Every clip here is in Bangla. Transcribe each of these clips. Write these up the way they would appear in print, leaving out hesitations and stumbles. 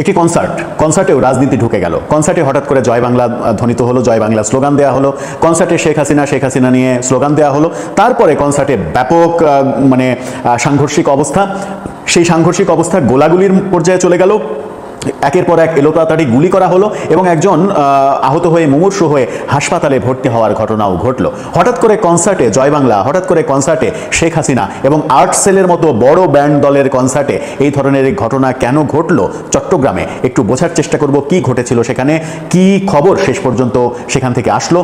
একটি কনসার্টেও রাজনীতি ঢুকে গেল। কনসার্টে হঠাৎ করে জয় বাংলা ধ্বনিত হলো, জয় বাংলা স্লোগান দেওয়া হলো। কনসার্টে শেখ হাসিনা নিয়ে স্লোগান দেওয়া হলো। তারপরে কনসার্টে ব্যাপক সাংঘর্ষিক অবস্থা, সেই সাংঘর্ষিক অবস্থা গোলাগুলির পর্যায়ে চলে গেল। একের পর এক এলোপাতাড়ি গুলি করা হলো এবং একজন আহত হয়ে মুমূর্ষু হয়ে হাসপাতালে ভর্তি হওয়ার ঘটনাও ঘটলো। হঠাৎ করে কনসার্টে জয় বাংলা, হঠাৎ করে কনসার্টে শেখ হাসিনা এবং আর্ট সেলের মতো বড় ব্যান্ড দলের কনসার্টে এই ধরনের ঘটনা কেন ঘটলো চট্টগ্রামে, একটু বোঝার চেষ্টা করব কি ঘটেছিল সেখানে, কি খবর শেষ পর্যন্ত সেখান থেকে আসলো।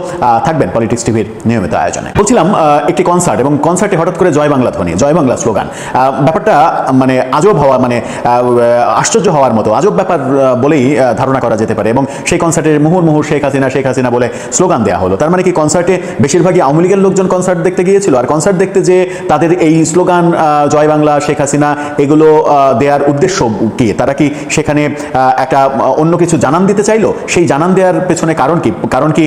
থাকবেন পলিটিক্স টিভির নিয়মিত আয়োজনে। বলছিলাম একটি কনসার্ট এবং কনসার্টে হঠাৎ করে জয় বাংলা ধ্বনি, জয় বাংলা স্লোগান, ব্যাপারটা মানে আজব হওয়া, মানে আশ্চর্য হওয়ার মতো, আজব ব্যাপার বলেই ধারণা করা যেতে পারে। এবং সেই কনসার্টে মুহুর্মুহু শেখ হাসিনা বলে স্লোগান দেওয়া হলো। তার মানে কি কনসার্টে বেশিরভাগই আওয়ামী লীগের লোকজন কনসার্ট দেখতে গিয়েছিল, আর কনসার্ট দেখতে যে তাদের এই স্লোগান জয় বাংলা শেখ হাসিনা এগুলো দেওয়ার উদ্দেশ্য কি? তারা কি সেখানে একটা অন্য কিছু জানান দিতে চাইলো? সেই জানান দেওয়ার পেছনে কারণ কি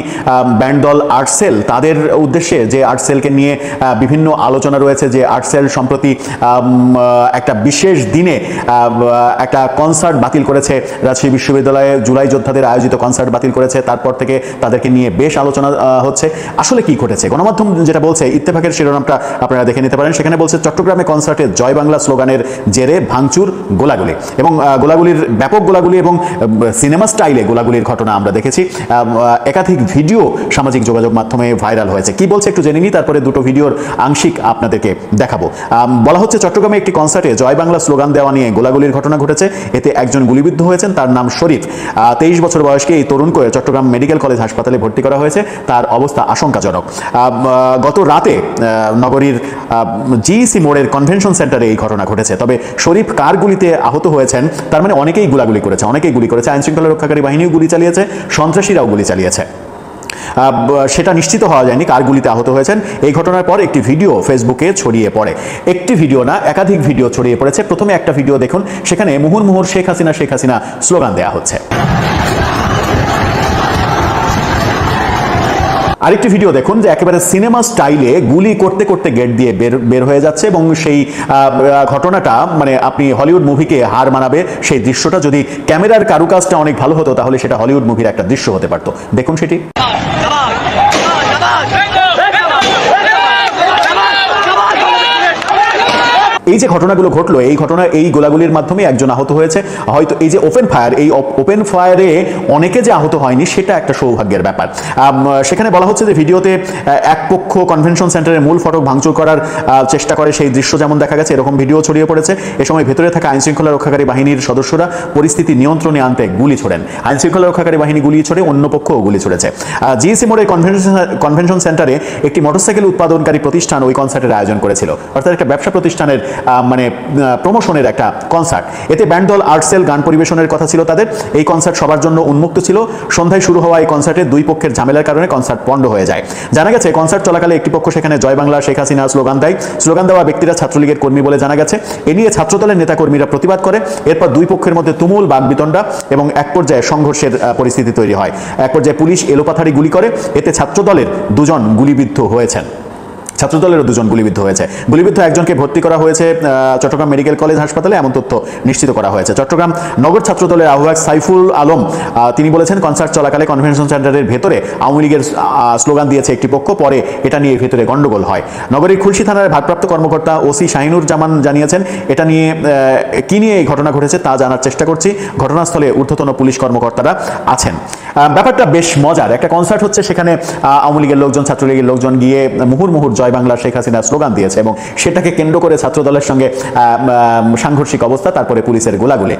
ব্যান্ড দল আর্টসেল তাদের উদ্দেশ্যে, যে আর্টসেলকে নিয়ে বিভিন্ন আলোচনা রয়েছে, যে আর্টসেল সম্প্রতি একটা বিশেষ দিনে একটা কনসার্ট বাতিল করেছে, রাজশাহী বিশ্ববিদ্যালয়ে জুলাই যোদ্ধাদের আয়োজিত কনসার্ট বাতিল করেছে। তারপর থেকে তাদেরকে নিয়ে বেশ আলোচনা হচ্ছে। আসলে কি ঘটেছে? গণমাধ্যম যেটা বলছে, ইত্তেফাকের শিরোনামটা আপনারা দেখে নিতে পারেন, সেখানে বলছে চট্টগ্রামে কনসার্টে জয় বাংলা স্লোগানের জেরে ভাঙচুর, গোলাগুলি এবং গোলাগুলির ব্যাপক গোলাগুলি এবং সিনেমা স্টাইলে গোলাগুলির ঘটনা আমরা দেখেছি। একাধিক ভিডিও সামাজিক যোগাযোগ মাধ্যমে ভাইরাল হয়েছে। কি বলছে একটু জেনে নিই, তারপরে দুটো ভিডিওর আংশিক আপনাদেরকে দেখাবো। বলা হচ্ছে চট্টগ্রামে একটি কনসার্টে জয় বাংলা স্লোগান দেওয়া নিয়ে গোলাগুলির ঘটনা ঘটেছে। এতে একজন গুলিবিদ্ধ হয়েছেন, তার নাম শরীফ। 23 বছর বয়সী এই তরুণকে চট্টগ্রাম মেডিকেল কলেজ হাসপাতালে ভর্তি করা হয়েছে। তার অবস্থা আশঙ্কাজনক। গত রাতে নগরীর জিইসি মোড়ের কনভেনশন সেন্টারে এই ঘটনা ঘটেছে। তবে শরীফ কার গুলিতে আহত হয়েছেন, তার মানে অনেকেই গুলি করেছে। আইনশৃঙ্খলা রক্ষাকারী বাহিনীও গুলি চালিয়েছে, সন্ত্রাসীরাও গুলি চালিয়েছে। সেটা নিশ্চিত হওয়া যায়নি কার গুলিতে আহত হয়েছেন। এই ঘটনার পর একটি ভিডিও ফেসবুকে ছড়িয়ে পড়ে। একটি ভিডিও না, একাধিক ভিডিও ছড়িয়ে পড়েছে। প্রথমে একটা ভিডিও দেখুন, সেখানে মুহুর্মুহু শেখ হাসিনা স্লোগান দেওয়া হচ্ছে। আরেকটি ভিডিও দেখুন, যে একেবারে সিনেমা স্টাইলে গুলি করতে করতে গেট দিয়ে বের হয়ে যাচ্ছে এবং সেই ঘটনাটা মানে আপনি হলিউড মুভিকে হার মানাবে। সেই দৃশ্যটা যদি ক্যামেরার কারুকাজটা অনেক ভালো হতো, তাহলে সেটা হলিউড মুভির একটা দৃশ্য হতে পারতো। দেখুন সেটি। এই যে ঘটনাগুলো ঘটলো, এই গোলাগুলির মাধ্যমে একজন আহত হয়েছে। হয়তো এই যে ওপেন ফায়ারে অনেকে যে আহত হয়নি, সেটা একটা সৌভাগ্যের ব্যাপার। সেখানে বলা হচ্ছে যে ভিডিওতে এক পক্ষ কনভেনশন সেন্টারের মূল ফটক ভাঙচুর করার চেষ্টা করে, সেই দৃশ্য যেমন দেখা গেছে এরকম ভিডিও ছড়িয়ে পড়েছে। এ সময় ভেতরে থাকা আইনশৃঙ্খলা রক্ষাকারী বাহিনীর সদস্যরা পরিস্থিতি নিয়ন্ত্রণে আনতে গুলি ছোড়েন। আইনশৃঙ্খলা রক্ষাকারী বাহিনী গুলি ছোড়ে, অন্য পক্ষও গুলি ছড়েছে। জিইসি মোড়ের কনভেনশন সেন্টারে একটি মোটরসাইকেল উৎপাদনকারী প্রতিষ্ঠান ওই কনসার্টের আয়োজন করেছিল, অর্থাৎ একটা ব্যবসা প্রতিষ্ঠানের মানে প্রমোশনের একটা কনসার্ট। এতে ব্যান্ড দল আর্টসেল গান পরিবেশনের কথা ছিল তাদের। এই কনসার্ট সবার জন্য উন্মুক্ত ছিল। সন্ধ্যায় শুরু হওয়া এই কনসার্টে দুই পক্ষের ঝামেলার কারণে কনসার্ট পণ্ড হয়ে যায়। জানা গেছে কনসার্ট চলাকালে একটি পক্ষ সেখানে জয় বাংলা শেখ হাসিনা স্লোগান দেয়। স্লোগান দেওয়া ব্যক্তিরা ছাত্রলীগের কর্মী বলে জানা গেছে। এ নিয়ে ছাত্রদলের নেতাকর্মীরা প্রতিবাদ করে। এরপর দুই পক্ষের মধ্যে তুমুল বাগবিতণ্ডা এবং এক পর্যায়ে সংঘর্ষের পরিস্থিতি তৈরি হয়। এক পর্যায়ে পুলিশ এলোপাথাড়ি গুলি করে। এতে ছাত্রদলের দুজন গুলিবিদ্ধ হয়েছেন। গুলিবিদ্ধ একজনকে ভর্তি করা হয়েছে চট্টগ্রাম মেডিকেল কলেজ হাসপাতালে, এমন তথ্য নিশ্চিত করা হয়েছে। চট্টগ্রাম নগর ছাত্রদলের আহ্বায়ক সাইফুল আলম তিনি বলেছেন, কনসার্ট চলাকালে কনভেনশন সেন্টারের ভেতরে আওয়ামী লীগের স্লোগান দিয়েছে একটি পক্ষ, পরে এটা নিয়ে ভেতরে গন্ডগোল হয়। নগরীর খুলশী থানার ভারপ্রাপ্ত কর্মকর্তা ওসি শাহিনুর জামান জানিয়েছেন, এটা নিয়ে কি নিয়ে এই ঘটনা ঘটেছে তা জানার চেষ্টা করছি। ঘটনাস্থলে ঊর্ধ্বতন পুলিশ কর্মকর্তারা আছেন। ব্যাপারটা বেশ মজার। একটা কনসার্ট হচ্ছে, সেখানে আওয়ামী লীগের লোকজন, ছাত্রলীগের লোকজন গিয়ে মুহুর্মুহু জয় বাংলা শেখ হাসিনা স্লোগান দিয়েছে এবং সেটাকে কেন্দ্র করে ছাত্রদলের সঙ্গে সাংঘর্ষিক অবস্থা, তারপরে পুলিশের গোলাগুলি।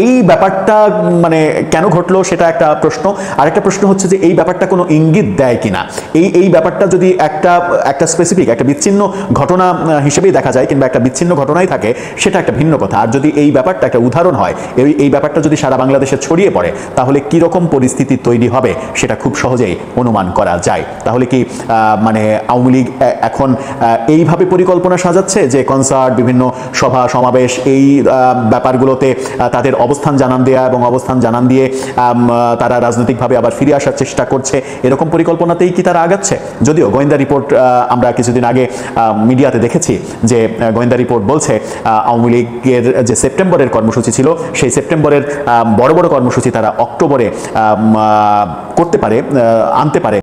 এই ব্যাপারটা মানে কেন ঘটলো সেটা একটা প্রশ্ন। আরেকটা প্রশ্ন হচ্ছে যে এই ব্যাপারটা কোনো ইঙ্গিত দেয় কিনা। এই ব্যাপারটা যদি একটা স্পেসিফিক, একটা বিচ্ছিন্ন ঘটনা হিসেবেই দেখা যায়, কিংবা একটা বিচ্ছিন্ন ঘটনাই থাকে, সেটা একটা ভিন্ন কথা। আর যদি এই ব্যাপারটা একটা উদাহরণ হয়, এই ব্যাপারটা যদি সারা বাংলাদেশে ছড়িয়ে পড়ে, তাহলে কিরকম পরিস্থিতি তৈরি হবে সেটা খুব সহজেই অনুমান করা যায়। তাহলে কি মানে আওয়ামী লীগ এখন এইভাবে পরিকল্পনা সাজাচ্ছে যে কনসার্ট, বিভিন্ন সভা সমাবেশ, এই ব্যাপারগুলোতে তাদের অবস্থান জানান দেয়া এবং অবস্থান জানান দিয়ে তারা রাজনৈতিকভাবে আবার ফিরে আসার চেষ্টা করছে, এরকম পরিকল্পনাতেই কি তারা আগাচ্ছে? যদিও গোয়েন্দা রিপোর্ট আমরা কিছুদিন আগে মিডিয়াতে দেখেছি যে গোয়েন্দা রিপোর্ট বলছে আওয়ামী লীগের যে সেপ্টেম্বরের কর্মসূচি ছিল, সেই সেপ্টেম্বরের বড় বড় কর্মসূচি তারা অক্টোবরে করতে পারে, আনতে পারে।